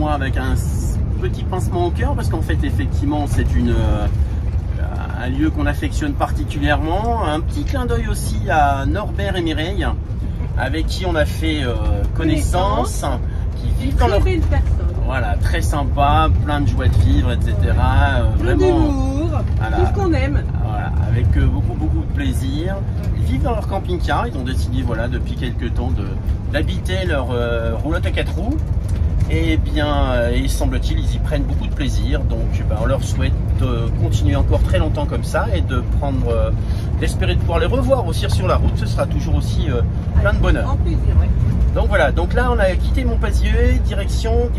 moi avec un petit pincement au cœur parce qu'en fait effectivement c'est un lieu qu'on affectionne particulièrement. Un petit clin d'œil aussi à Norbert et Mireille avec qui on a fait connaissance, qui vivent dans leur... Voilà, très sympa, plein de joie de vivre, etc. Plein d'humour, voilà, tout ce qu'on aime. Voilà, avec beaucoup de plaisir. Ils vivent dans leur camping-car, ils ont décidé voilà, depuis quelques temps d'habiter leur roulotte à 4 roues. Et bien, il semble-t-il, ils y prennent beaucoup de plaisir. Donc on leur souhaite continuer encore très longtemps comme ça et d'espérer de pouvoir les revoir aussi sur la route. Ce sera toujours aussi plein de bonheur. En plaisir, ouais. Donc voilà, donc là on a quitté Montpazieux, direction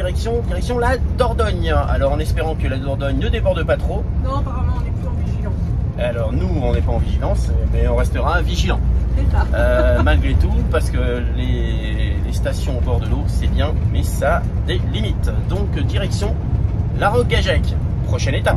la Dordogne. Alors en espérant que la Dordogne ne déborde pas trop. Non, apparemment on n'est plus en vigilance. Alors nous on n'est pas en vigilance, mais on restera vigilant. C'est ça. Malgré tout, parce que les stations au bord de l'eau c'est bien, mais ça a des limites. Donc direction la Roque-Gageac, prochaine étape.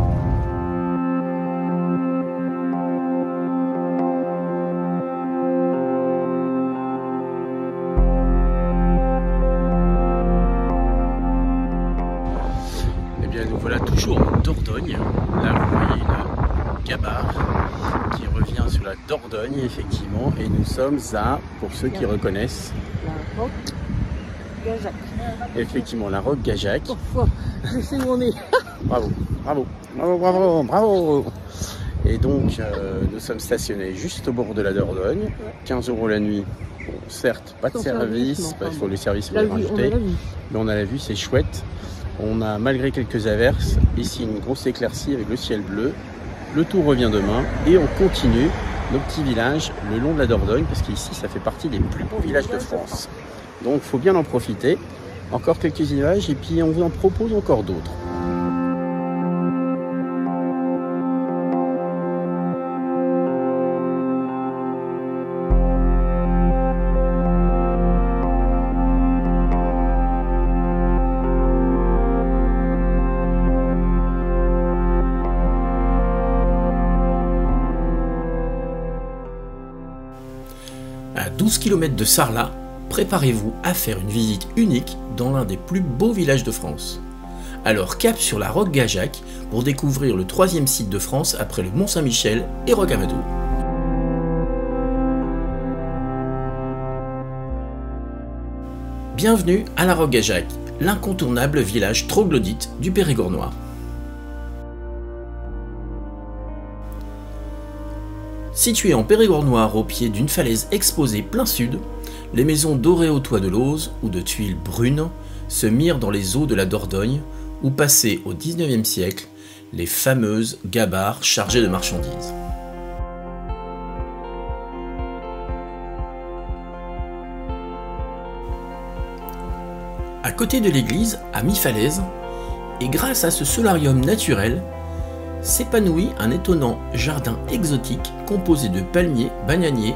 Nous voilà toujours en Dordogne. Là vous voyez une gabarre qui revient sur la Dordogne effectivement, et nous sommes à, pour ceux qui reconnaissent, La Roque-Gageac. Effectivement la Roque-Gageac. Parfois, je sais où on est. Bravo. Et donc nous sommes stationnés juste au bord de la Dordogne. 15 € la nuit. Bon, certes pas de service, parce que les services sont rajoutés, mais on a la vue, c'est chouette. On a, malgré quelques averses, ici une grosse éclaircie avec le ciel bleu. Le tour revient demain et on continue nos petits villages le long de la Dordogne, parce qu'ici ça fait partie des plus beaux villages de France. Donc il faut bien en profiter. Encore quelques images et puis on vous en propose encore d'autres. À 12 km de Sarlat, préparez-vous à faire une visite unique dans l'un des plus beaux villages de France. Alors cap sur la Roque-Gageac pour découvrir le 3e site de France après le Mont-Saint-Michel et Rocamadour. Bienvenue à la Roque-Gageac, l'incontournable village troglodyte du Périgord noir. Situé en Périgord noir au pied d'une falaise exposée plein sud, les maisons dorées au toit de lauze ou de tuiles brunes se mirent dans les eaux de la Dordogne où passaient au XIXe siècle les fameuses gabarres chargées de marchandises. À côté de l'église, à mi-falaise, et grâce à ce solarium naturel, s'épanouit un étonnant jardin exotique composé de palmiers, bananiers,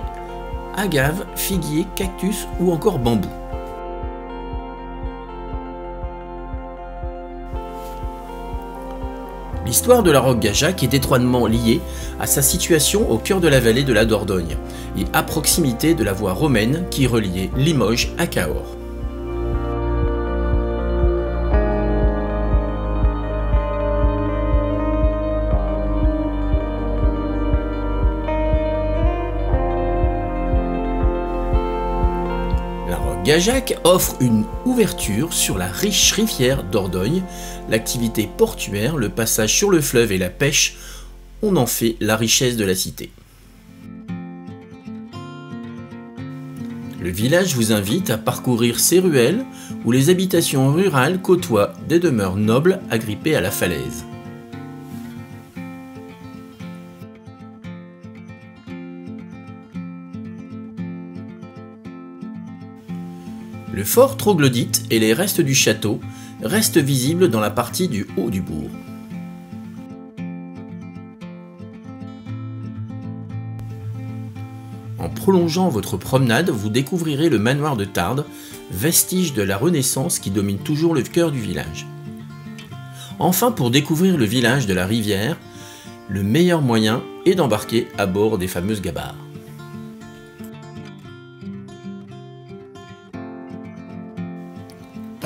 agaves, figuiers, cactus ou encore bambous. L'histoire de la Roque-Gageac est étroitement liée à sa situation au cœur de la vallée de la Dordogne et à proximité de la voie romaine qui reliait Limoges à Cahors. Gageac offre une ouverture sur la riche rivière Dordogne, l'activité portuaire, le passage sur le fleuve et la pêche, on en fait la richesse de la cité. Le village vous invite à parcourir ses ruelles où les habitations rurales côtoient des demeures nobles agrippées à la falaise. Le fort troglodyte et les restes du château restent visibles dans la partie du haut du bourg. En prolongeant votre promenade, vous découvrirez le manoir de Tarbes, vestige de la Renaissance qui domine toujours le cœur du village. Enfin, pour découvrir le village de la rivière, le meilleur moyen est d'embarquer à bord des fameuses gabarres.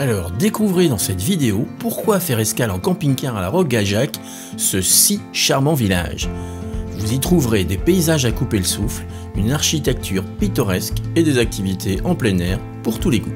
Alors découvrez dans cette vidéo pourquoi faire escale en camping-car à la Roque-Gageac, ce si charmant village. Vous y trouverez des paysages à couper le souffle, une architecture pittoresque et des activités en plein air pour tous les goûts.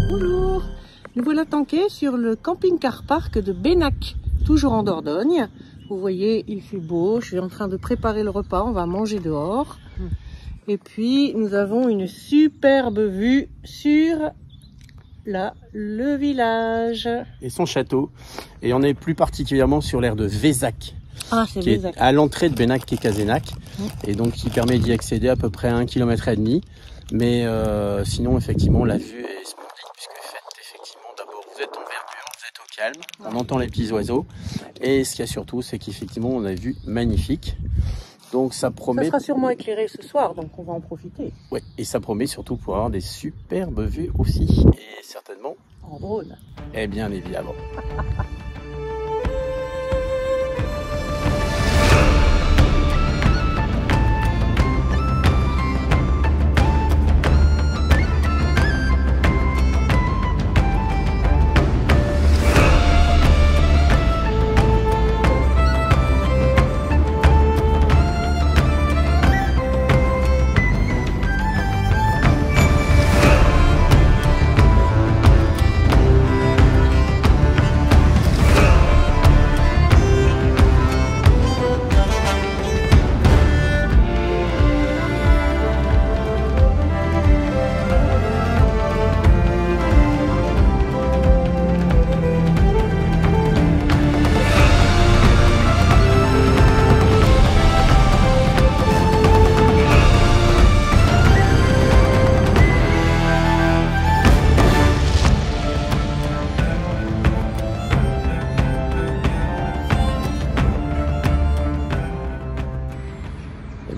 Bonjour, nous voilà tankés sur le camping-car park de Benac, toujours en Dordogne. Vous voyez, il fait beau, je suis en train de préparer le repas, on va manger dehors. Et puis nous avons une superbe vue sur le village. Et son château. Et on est plus particulièrement sur l'aire de Vézac. Ah, c'est qui est Vézac. à l'entrée de Benac et Cazenac, et donc qui permet d'y accéder à peu près à 1,5 km. Mais sinon, effectivement, la vue est splendide, puisque effectivement, d'abord, vous êtes en verdure, vous êtes au calme, on entend les petits oiseaux, et ce qu'il y a surtout, c'est qu'effectivement, on a une vue magnifique. Donc ça promet... Ça sera sûrement éclairé ce soir, donc on va en profiter. Ouais, et ça promet surtout pour avoir des superbes vues aussi, et certainement... En drone. Eh bien, évidemment.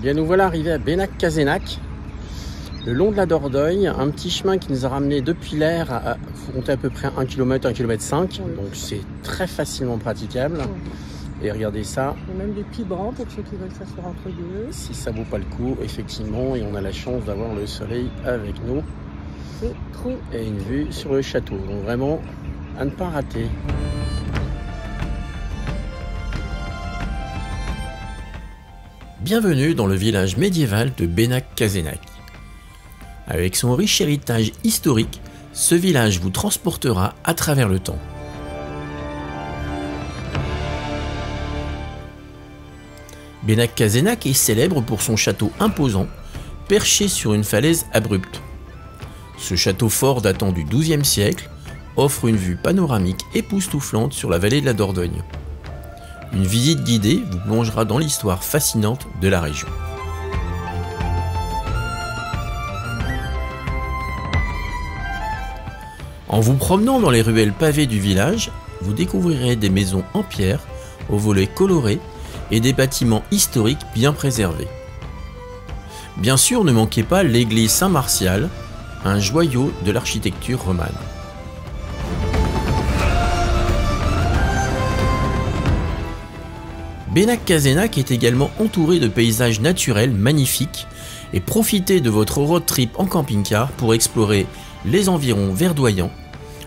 Eh bien, nous voilà arrivés à Benac-Cazenac. Le long de la Dordogne, un petit chemin qui nous a ramené depuis l'air, il faut compter à peu près 1 km, 1,5 km, donc c'est très facilement praticable. Et regardez ça. Il y a même des pibrants pour ceux qui veulent s'asseoir entre deux. Si ça vaut pas le coup, effectivement, et on a la chance d'avoir le soleil avec nous. C'est trop. Et une vue sur le château, donc vraiment à ne pas rater. Bienvenue dans le village médiéval de Benac-Cazenac. Avec son riche héritage historique, ce village vous transportera à travers le temps. Benac-Cazenac est célèbre pour son château imposant, perché sur une falaise abrupte. Ce château fort datant du XIIe siècle offre une vue panoramique époustouflante sur la vallée de la Dordogne. Une visite guidée vous plongera dans l'histoire fascinante de la région. En vous promenant dans les ruelles pavées du village, vous découvrirez des maisons en pierre, aux volets colorés et des bâtiments historiques bien préservés. Bien sûr, ne manquez pas l'église Saint-Martial, un joyau de l'architecture romane. Benac-Cazenac est également entouré de paysages naturels magnifiques et profitez de votre road trip en camping-car pour explorer les environs verdoyants,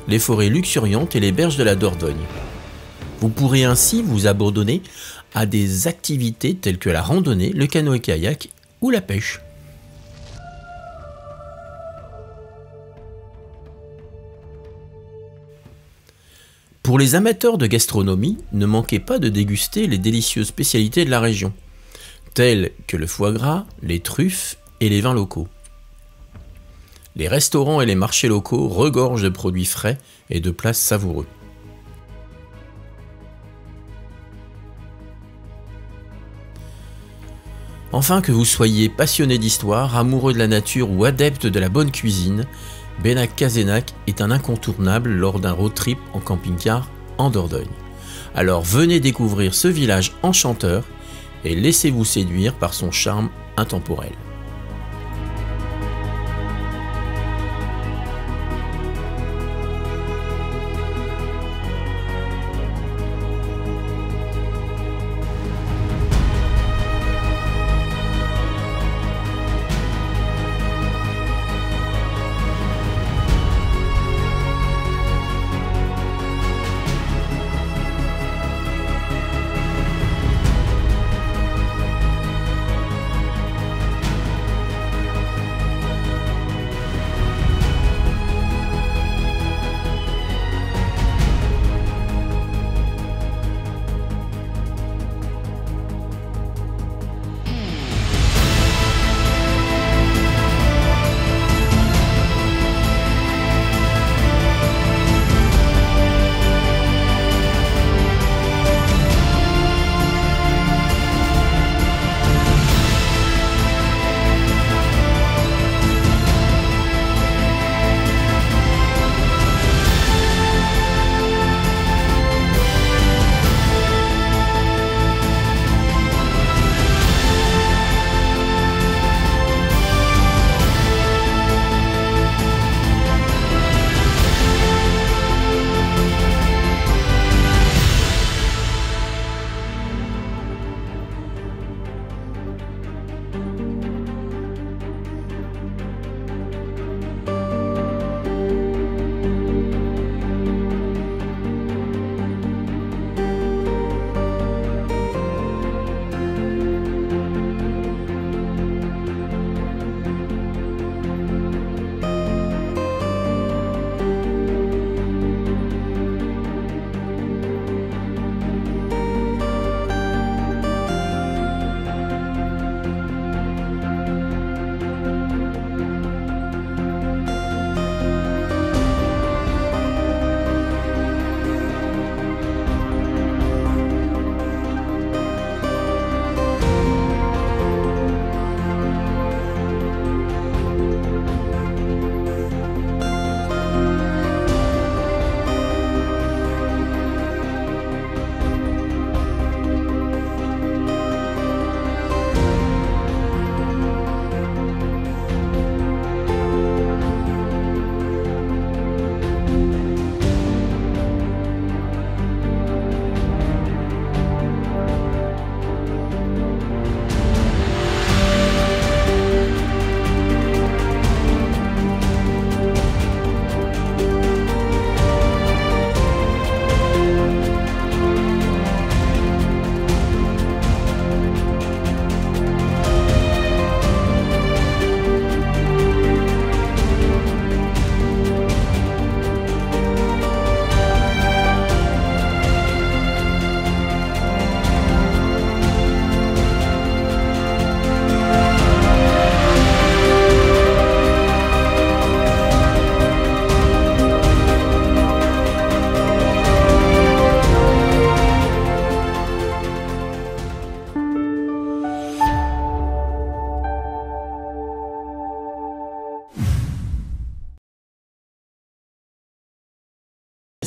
les forêts luxuriantes et les berges de la Dordogne. Vous pourrez ainsi vous abandonner à des activités telles que la randonnée, le canoë-kayak ou la pêche. Pour les amateurs de gastronomie, ne manquez pas de déguster les délicieuses spécialités de la région, telles que le foie gras, les truffes et les vins locaux. Les restaurants et les marchés locaux regorgent de produits frais et de plats savoureux. Enfin, que vous soyez passionné d'histoire, amoureux de la nature ou adepte de la bonne cuisine, Benac-Cazenac est un incontournable lors d'un road trip en camping-car en Dordogne. Alors venez découvrir ce village enchanteur et laissez-vous séduire par son charme intemporel.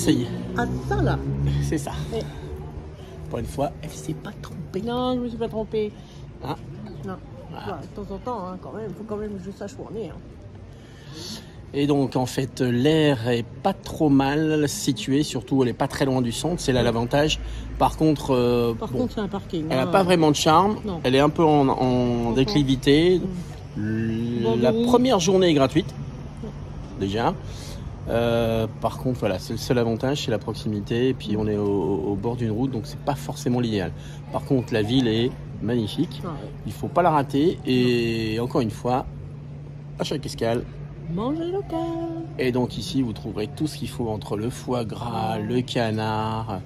Marseillais. Ah, ça là. C'est ça. Pour une fois, elle s'est pas trompée. Non, je me suis pas trompée. Hein? Non. Voilà. Bah, de temps en temps, hein, quand même. Faut quand même que je sache où on est. Hein. Et donc en fait l'air est pas trop mal situé, surtout elle est pas très loin du centre, c'est là l'avantage. Par contre, Par contre c'est un parking. elle a pas vraiment de charme, Non. elle est un peu en déclivité. La première journée est gratuite, déjà. Par contre voilà, c'est le seul avantage, c'est la proximité, et puis on est au bord d'une route, donc c'est pas forcément l'idéal. Par contre la ville est magnifique, il faut pas la rater, et encore une fois, à chaque escale, manger local. et donc ici vous trouverez tout ce qu'il faut entre le foie gras, le canard,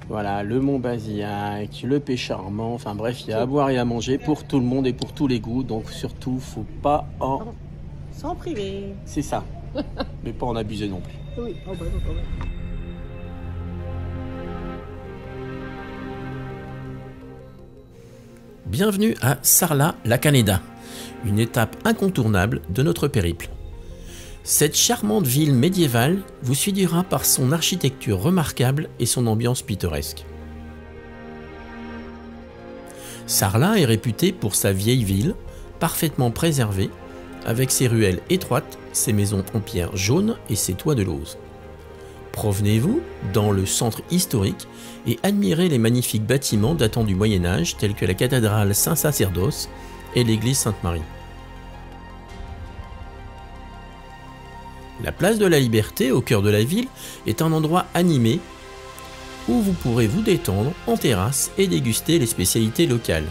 voilà, le Montbazillac, le pêche charmant, enfin bref, il y a à boire et à manger pour tout le monde et pour tous les goûts, donc surtout faut pas en... Sans priver. C'est ça, mais pas en abuser non plus. Oui, oh bah non, quand même. Bienvenue à Sarlat-la-Canéda, une étape incontournable de notre périple. Cette charmante ville médiévale vous séduira par son architecture remarquable et son ambiance pittoresque. Sarlat est réputée pour sa vieille ville, parfaitement préservée, avec ses ruelles étroites, ses maisons en pierre jaune et ses toits de lauze. Promenez-vous dans le centre historique et admirez les magnifiques bâtiments datant du Moyen-Âge tels que la cathédrale Saint-Sacerdos et l'église Sainte-Marie. La place de la Liberté, au cœur de la ville, est un endroit animé où vous pourrez vous détendre en terrasse et déguster les spécialités locales.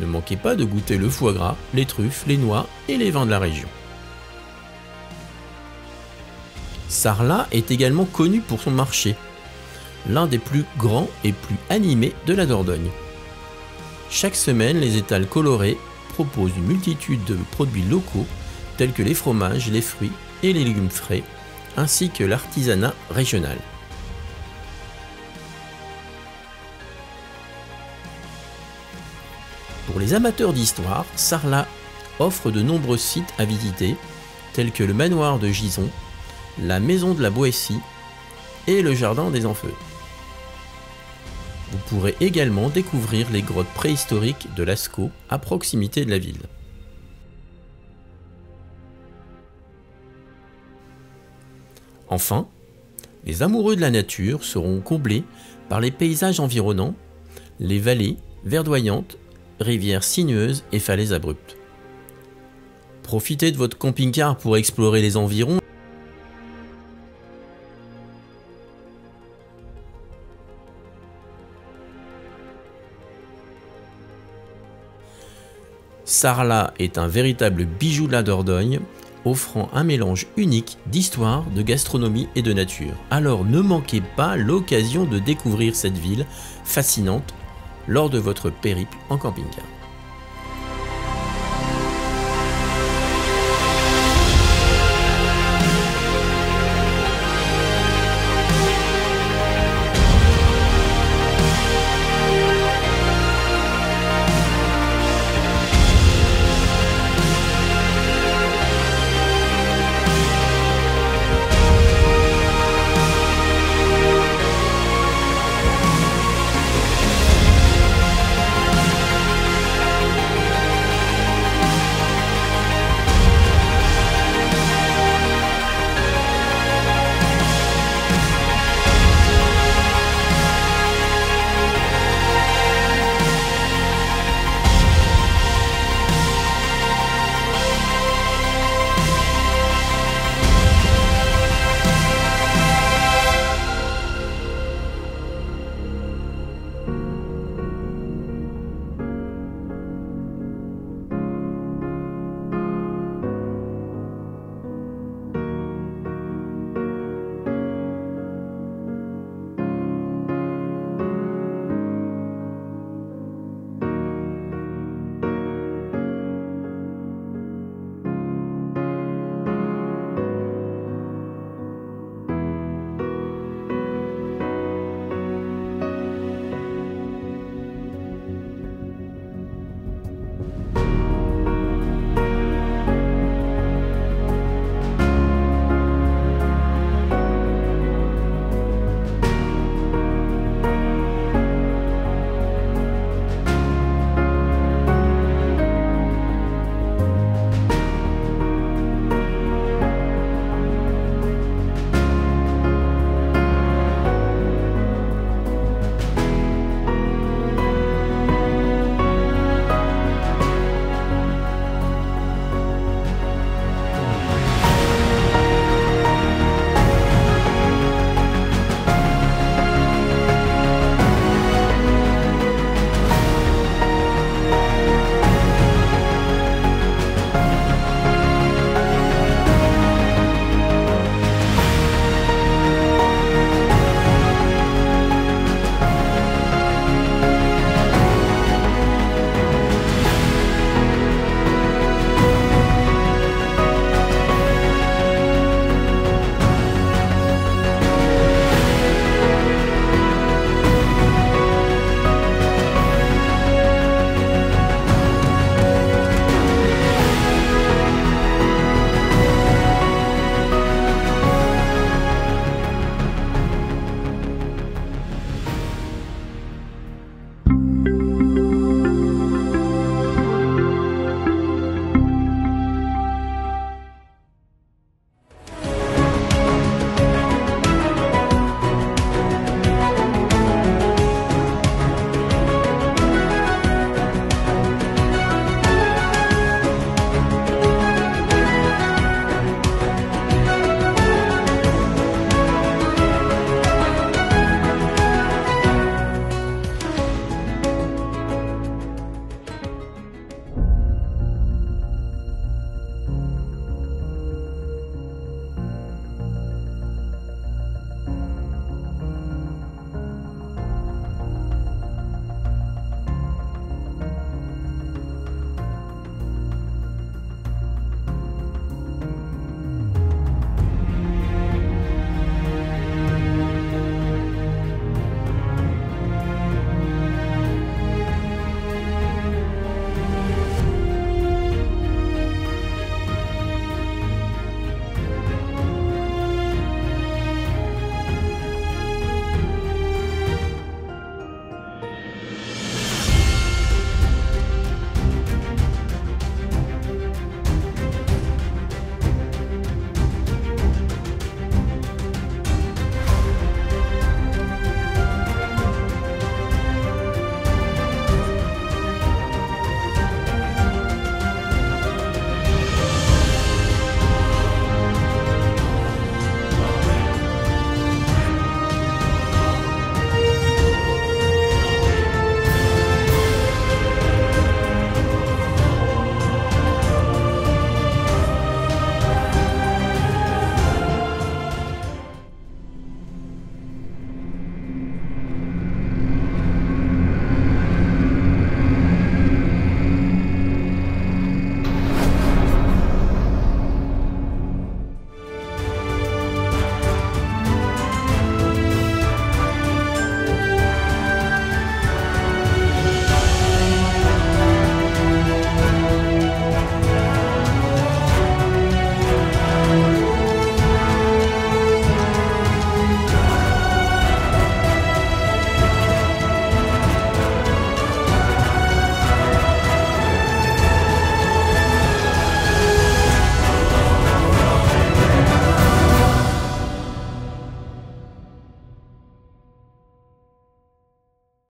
Ne manquez pas de goûter le foie gras, les truffes, les noix et les vins de la région. Sarlat est également connu pour son marché, l'un des plus grands et plus animés de la Dordogne. Chaque semaine, les étals colorés proposent une multitude de produits locaux tels que les fromages, les fruits et les légumes frais, ainsi que l'artisanat régional. Pour les amateurs d'histoire, Sarlat offre de nombreux sites à visiter, tels que le manoir de Gison, la maison de la Boétie et le jardin des Enfeux. Vous pourrez également découvrir les grottes préhistoriques de Lascaux à proximité de la ville. Enfin, les amoureux de la nature seront comblés par les paysages environnants, les vallées verdoyantes, rivières sinueuses et falaises abruptes. Profitez de votre camping-car pour explorer les environs. Sarlat est un véritable bijou de la Dordogne, offrant un mélange unique d'histoire, de gastronomie et de nature. Alors ne manquez pas l'occasion de découvrir cette ville fascinante lors de votre périple en camping-car.